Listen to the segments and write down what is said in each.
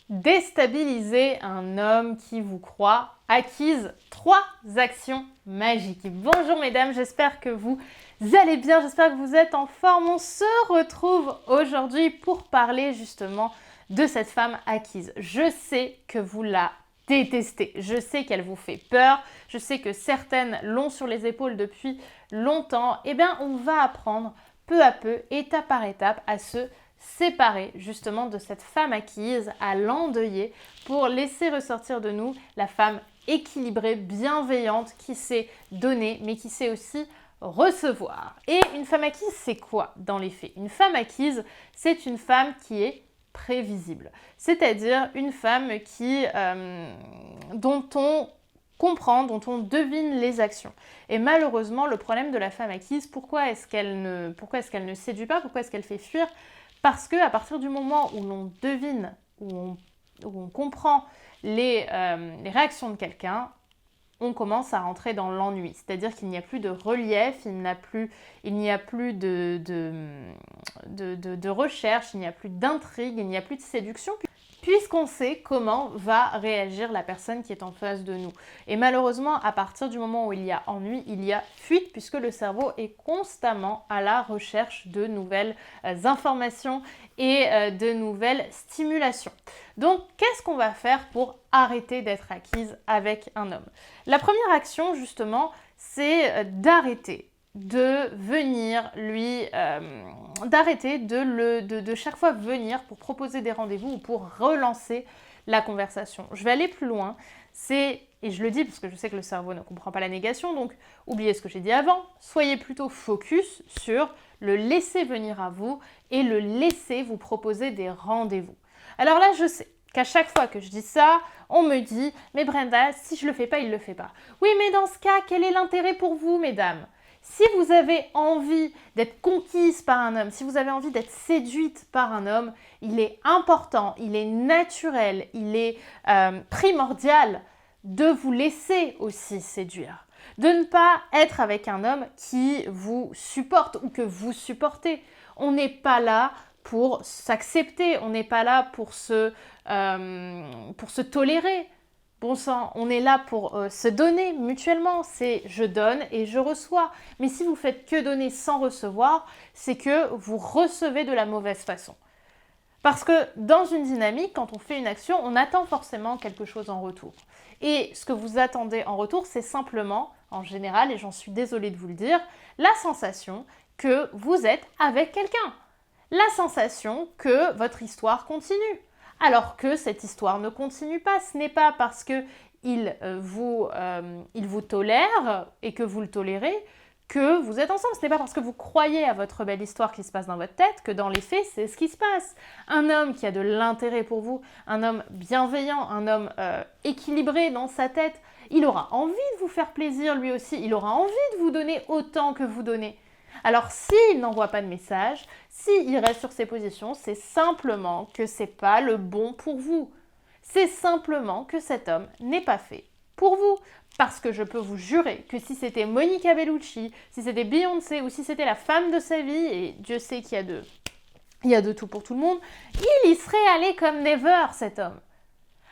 Déstabiliser un homme qui vous croit acquise. 3 actions magiques. Bonjour mesdames, j'espère que vous allez bien, j'espère que vous êtes en forme. On se retrouve aujourd'hui pour parler justement de cette femme acquise. Je sais que vous la détestez, je sais qu'elle vous fait peur, je sais que certaines l'ont sur les épaules depuis longtemps. Eh bien, on va apprendre peu à peu, étape par étape, à se séparer justement de cette femme acquise, à l'endeuiller pour laisser ressortir de nous la femme équilibrée, bienveillante, qui sait donner mais qui sait aussi recevoir. Et une femme acquise, c'est quoi dans les faits? Une femme acquise, c'est une femme qui est prévisible, c'est-à-dire une femme dont on comprend, dont on devine les actions. Et malheureusement, le problème de la femme acquise, pourquoi est-ce qu'elle ne séduit pas, pourquoi est-ce qu'elle fait fuir? Parce qu'à partir du moment où l'on devine, où on comprend les réactions de quelqu'un, on commence à rentrer dans l'ennui. C'est-à-dire qu'il n'y a plus de relief, il n'y a plus de recherche, il n'y a plus d'intrigue, il n'y a plus de séduction, puisqu'on sait comment va réagir la personne qui est en face de nous. Et malheureusement, à partir du moment où il y a ennui, il y a fuite, puisque le cerveau est constamment à la recherche de nouvelles informations et de nouvelles stimulations. Donc, qu'est-ce qu'on va faire pour arrêter d'être acquise avec un homme? La première action, justement, c'est d'arrêter de venir d'arrêter de chaque fois venir pour proposer des rendez-vous ou pour relancer la conversation. Je vais aller plus loin, et je le dis parce que je sais que le cerveau ne comprend pas la négation, donc oubliez ce que j'ai dit avant, soyez plutôt focus sur le laisser venir à vous et le laisser vous proposer des rendez-vous. Alors là, je sais qu'à chaque fois que je dis ça, on me dit « Mais Brenda, si je le fais pas, il le fait pas. » Oui, mais dans ce cas, quel est l'intérêt pour vous, mesdames? Si vous avez envie d'être conquise par un homme, si vous avez envie d'être séduite par un homme, il est important, il est naturel, il est primordial de vous laisser aussi séduire. De ne pas être avec un homme qui vous supporte ou que vous supportez. On n'est pas là pour s'accepter, on n'est pas là pour se tolérer. Bon sang, on est là pour se donner mutuellement, c'est je donne et je reçois. Mais si vous faites que donner sans recevoir, c'est que vous recevez de la mauvaise façon. Parce que dans une dynamique, quand on fait une action, on attend forcément quelque chose en retour. Et ce que vous attendez en retour, c'est simplement, en général, et j'en suis désolée de vous le dire, la sensation que vous êtes avec quelqu'un. La sensation que votre histoire continue. Alors que cette histoire ne continue pas. Ce n'est pas parce qu'il vous tolère et que vous le tolérez que vous êtes ensemble. Ce n'est pas parce que vous croyez à votre belle histoire qui se passe dans votre tête que dans les faits, c'est ce qui se passe. Un homme qui a de l'intérêt pour vous, un homme bienveillant, un homme équilibré dans sa tête, il aura envie de vous faire plaisir lui aussi. Il aura envie de vous donner autant que vous donnez. Alors, s'il n'envoie pas de message, s'il reste sur ses positions, c'est simplement que c'est pas le bon pour vous. C'est simplement que cet homme n'est pas fait pour vous. Parce que je peux vous jurer que si c'était Monica Bellucci, si c'était Beyoncé ou si c'était la femme de sa vie, et Dieu sait qu'il y a de tout pour tout le monde, il y serait allé comme never, cet homme.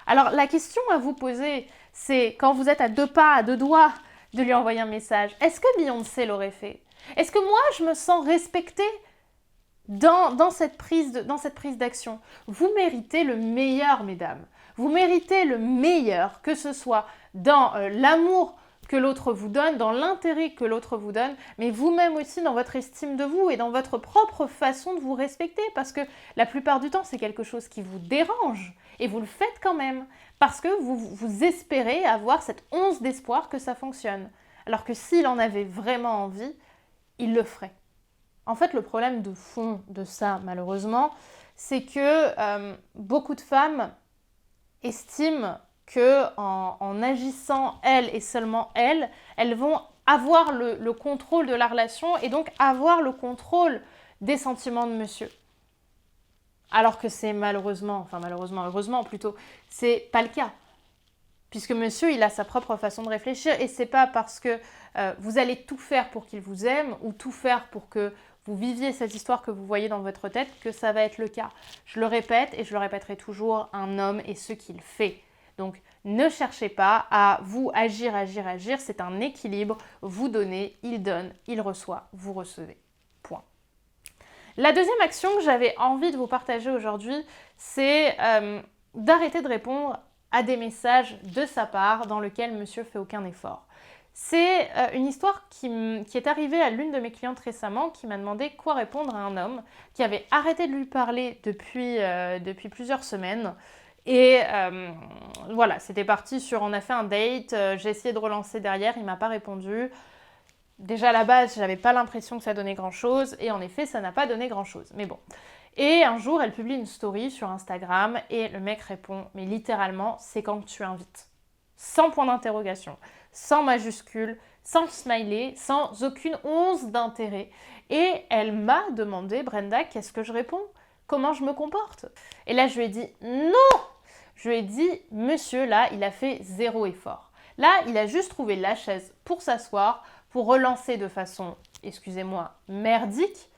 Alors, la question à vous poser, c'est quand vous êtes à 2 pas, à 2 doigts de lui envoyer un message, est-ce que Beyoncé l'aurait fait? Est-ce que moi, je me sens respectée dans cette prise d'action? Vous méritez le meilleur, mesdames. Vous méritez le meilleur, que ce soit dans l'amour que l'autre vous donne, dans l'intérêt que l'autre vous donne, mais vous-même aussi dans votre estime de vous et dans votre propre façon de vous respecter, parce que la plupart du temps, c'est quelque chose qui vous dérange, et vous le faites quand même, parce que vous espérez avoir cette once d'espoir que ça fonctionne. Alors que s'il en avait vraiment envie, il le ferait. En fait, le problème de fond de ça, malheureusement, c'est que beaucoup de femmes estiment qu'en agissant elles et seulement elles vont avoir le contrôle de la relation et donc avoir le contrôle des sentiments de monsieur. Alors que c'est heureusement plutôt, c'est pas le cas. Puisque monsieur, il a sa propre façon de réfléchir et c'est pas parce que vous allez tout faire pour qu'il vous aime ou tout faire pour que vous viviez cette histoire que vous voyez dans votre tête, que ça va être le cas. Je le répète et je le répéterai toujours, un homme est ce qu'il fait. Donc, ne cherchez pas à vous agir, c'est un équilibre. Vous donnez, il donne, il reçoit, vous recevez. Point. La deuxième action que j'avais envie de vous partager aujourd'hui, c'est d'arrêter de répondre à des messages de sa part dans lesquels monsieur fait aucun effort. C'est une histoire qui est arrivée à l'une de mes clientes récemment qui m'a demandé quoi répondre à un homme qui avait arrêté de lui parler depuis plusieurs semaines. Et voilà, c'était parti sur on a fait un date, j'ai essayé de relancer derrière, il m'a pas répondu. Déjà à la base, j'avais pas l'impression que ça donnait grand chose et en effet, ça n'a pas donné grand chose. Mais bon. Et un jour, elle publie une story sur Instagram et le mec répond, mais littéralement, c'est quand tu invites. Sans point d'interrogation, sans majuscule, sans smiley, sans aucune once d'intérêt. Et elle m'a demandé, Brenda, qu'est-ce que je réponds? Comment je me comporte? Et là, je lui ai dit, non! Je lui ai dit, monsieur, là, il a fait zéro effort. Là, il a juste trouvé la chaise pour s'asseoir, pour relancer de façon, excusez-moi, merdique,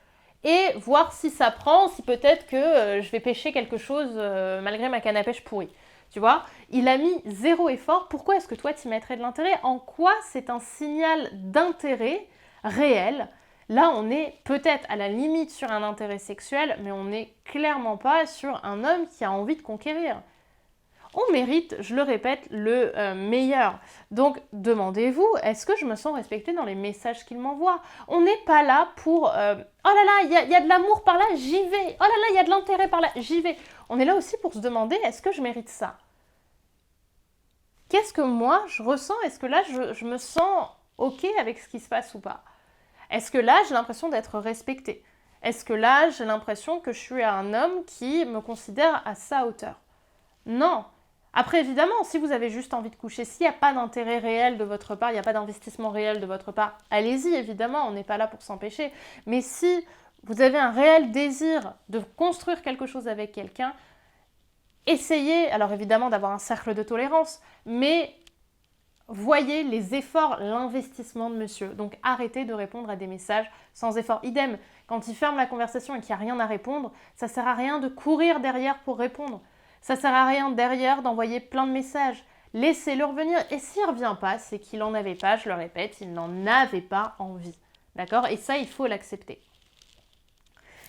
et voir si ça prend, si peut-être que je vais pêcher quelque chose malgré ma canne à pêche pourrie. Tu vois, il a mis zéro effort. Pourquoi est-ce que toi, tu mettrais de l'intérêt? En quoi c'est un signal d'intérêt réel? Là, on est peut-être à la limite sur un intérêt sexuel, mais on n'est clairement pas sur un homme qui a envie de conquérir. On mérite, je le répète, le meilleur. Donc, demandez-vous, est-ce que je me sens respectée dans les messages qu'il m'envoie? On n'est pas là pour oh là là, il y a de l'amour par là, j'y vais. Oh là là, il y a de l'intérêt par là, j'y vais. On est là aussi pour se demander, est-ce que je mérite ça? Qu'est-ce que moi, je ressens? Est-ce que là, je me sens OK avec ce qui se passe ou pas? Est-ce que là, j'ai l'impression d'être respectée? Est-ce que là, j'ai l'impression que je suis un homme qui me considère à sa hauteur? Non. Après, évidemment, si vous avez juste envie de coucher, s'il n'y a pas d'intérêt réel de votre part, il n'y a pas d'investissement réel de votre part, allez-y, évidemment, on n'est pas là pour s'empêcher. Mais si vous avez un réel désir de construire quelque chose avec quelqu'un, essayez, alors évidemment, d'avoir un cercle de tolérance, mais voyez les efforts, l'investissement de monsieur. Donc arrêtez de répondre à des messages sans effort. Idem, quand il ferme la conversation et qu'il n'y a rien à répondre, ça ne sert à rien de courir derrière pour répondre. Ça ne sert à rien derrière d'envoyer plein de messages. Laissez-le revenir. Et s'il ne revient pas, c'est qu'il n'en avait pas, je le répète, il n'en avait pas envie. D'accord? Et ça, il faut l'accepter.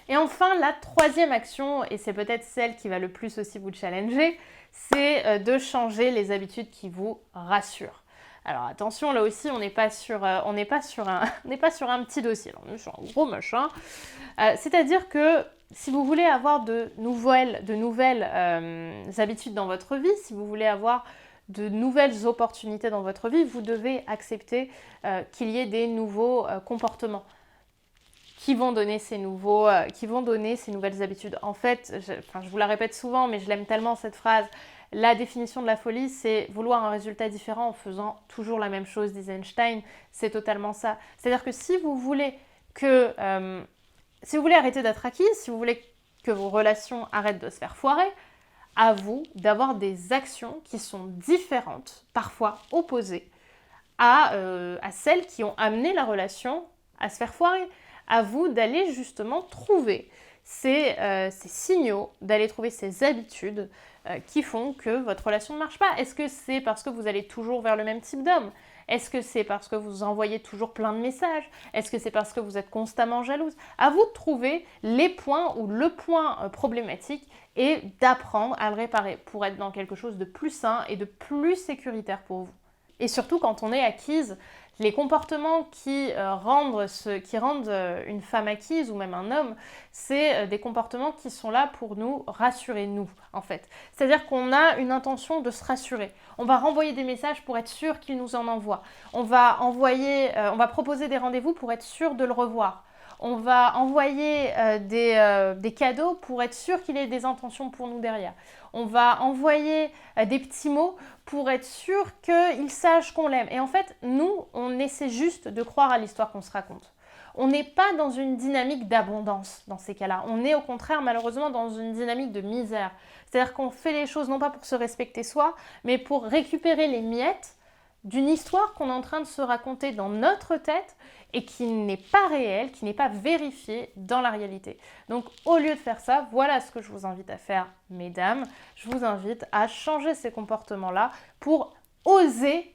Et enfin, la troisième action, et c'est peut-être celle qui va le plus aussi vous challenger, c'est de changer les habitudes qui vous rassurent. Alors attention, là aussi, on n'est pas sur un petit dossier, on est sur un gros machin. C'est-à-dire que si vous voulez avoir de nouvelles habitudes dans votre vie, si vous voulez avoir de nouvelles opportunités dans votre vie, vous devez accepter qu'il y ait des nouveaux comportements qui vont donner ces nouvelles habitudes. En fait, je vous la répète souvent, mais je l'aime tellement cette phrase. La définition de la folie, c'est vouloir un résultat différent en faisant toujours la même chose, disait Einstein. C'est totalement ça. C'est-à-dire que si vous voulez arrêter d'être acquise, si vous voulez que vos relations arrêtent de se faire foirer, à vous d'avoir des actions qui sont différentes, parfois opposées, à celles qui ont amené la relation à se faire foirer. À vous d'aller justement trouver ces signaux, d'aller trouver ces habitudes qui font que votre relation ne marche pas. Est-ce que c'est parce que vous allez toujours vers le même type d'homme? Est-ce que c'est parce que vous envoyez toujours plein de messages? Est-ce que c'est parce que vous êtes constamment jalouse? À vous de trouver les points ou le point problématique et d'apprendre à le réparer pour être dans quelque chose de plus sain et de plus sécuritaire pour vous. Et surtout quand on est acquise, les comportements qui rendent une femme acquise ou même un homme, c'est des comportements qui sont là pour nous rassurer, nous, en fait. C'est-à-dire qu'on a une intention de se rassurer. On va renvoyer des messages pour être sûr qu'il nous en envoie. On va proposer des rendez-vous pour être sûr de le revoir. On va envoyer des cadeaux pour être sûr qu'il ait des intentions pour nous derrière. On va envoyer des petits mots pour être sûr qu'il sache qu'on l'aime. Et en fait, nous, on essaie juste de croire à l'histoire qu'on se raconte. On n'est pas dans une dynamique d'abondance dans ces cas-là. On est au contraire, malheureusement, dans une dynamique de misère. C'est-à-dire qu'on fait les choses non pas pour se respecter soi, mais pour récupérer les miettes d'une histoire qu'on est en train de se raconter dans notre tête et qui n'est pas réelle, qui n'est pas vérifiée dans la réalité. Donc au lieu de faire ça, voilà ce que je vous invite à faire, mesdames. Je vous invite à changer ces comportements-là pour oser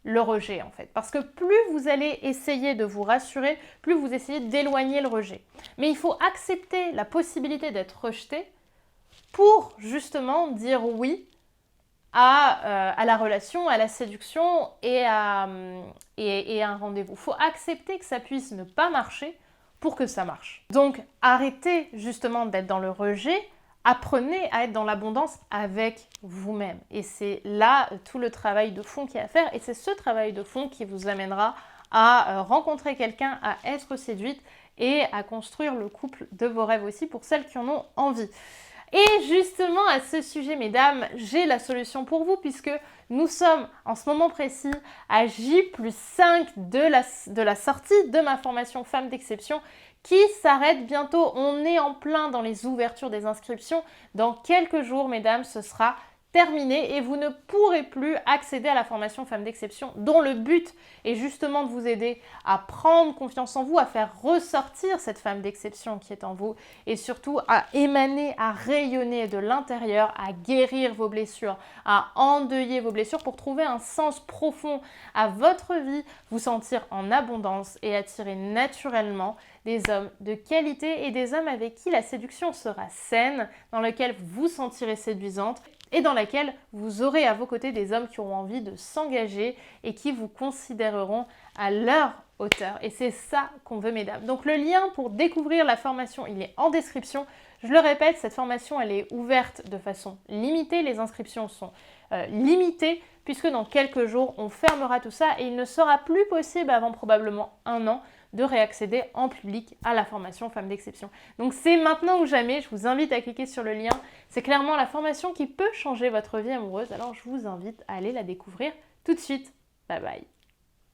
le rejet en fait. Parce que plus vous allez essayer de vous rassurer, plus vous essayez d'éloigner le rejet. Mais il faut accepter la possibilité d'être rejeté pour justement dire oui à la relation, à la séduction et à un rendez-vous. Il faut accepter que ça puisse ne pas marcher pour que ça marche. Donc arrêtez justement d'être dans le rejet, apprenez à être dans l'abondance avec vous-même. Et c'est là tout le travail de fond qu'il y a à faire et c'est ce travail de fond qui vous amènera à rencontrer quelqu'un, à être séduite et à construire le couple de vos rêves aussi pour celles qui en ont envie. Et justement, à ce sujet, mesdames, j'ai la solution pour vous puisque nous sommes en ce moment précis à J+5 de la sortie de ma formation Femme d'Exception qui s'arrête bientôt. On est en plein dans les ouvertures des inscriptions. Dans quelques jours, mesdames, ce sera terminé et vous ne pourrez plus accéder à la formation Femme d'Exception dont le but est justement de vous aider à prendre confiance en vous, à faire ressortir cette femme d'exception qui est en vous et surtout à émaner, à rayonner de l'intérieur, à guérir vos blessures, à endeuiller vos blessures pour trouver un sens profond à votre vie, vous sentir en abondance et attirer naturellement des hommes de qualité et des hommes avec qui la séduction sera saine, dans lesquels vous vous sentirez séduisante et dans laquelle vous aurez à vos côtés des hommes qui auront envie de s'engager et qui vous considéreront à leur hauteur. Et c'est ça qu'on veut, mesdames. Donc le lien pour découvrir la formation, il est en description. Je le répète, cette formation, elle est ouverte de façon limitée. Les inscriptions sont limitées puisque dans quelques jours, on fermera tout ça et il ne sera plus possible avant probablement 1 an de réaccéder en public à la formation Femme d'Exception. Donc c'est maintenant ou jamais, je vous invite à cliquer sur le lien. C'est clairement la formation qui peut changer votre vie amoureuse, alors je vous invite à aller la découvrir tout de suite. Bye bye.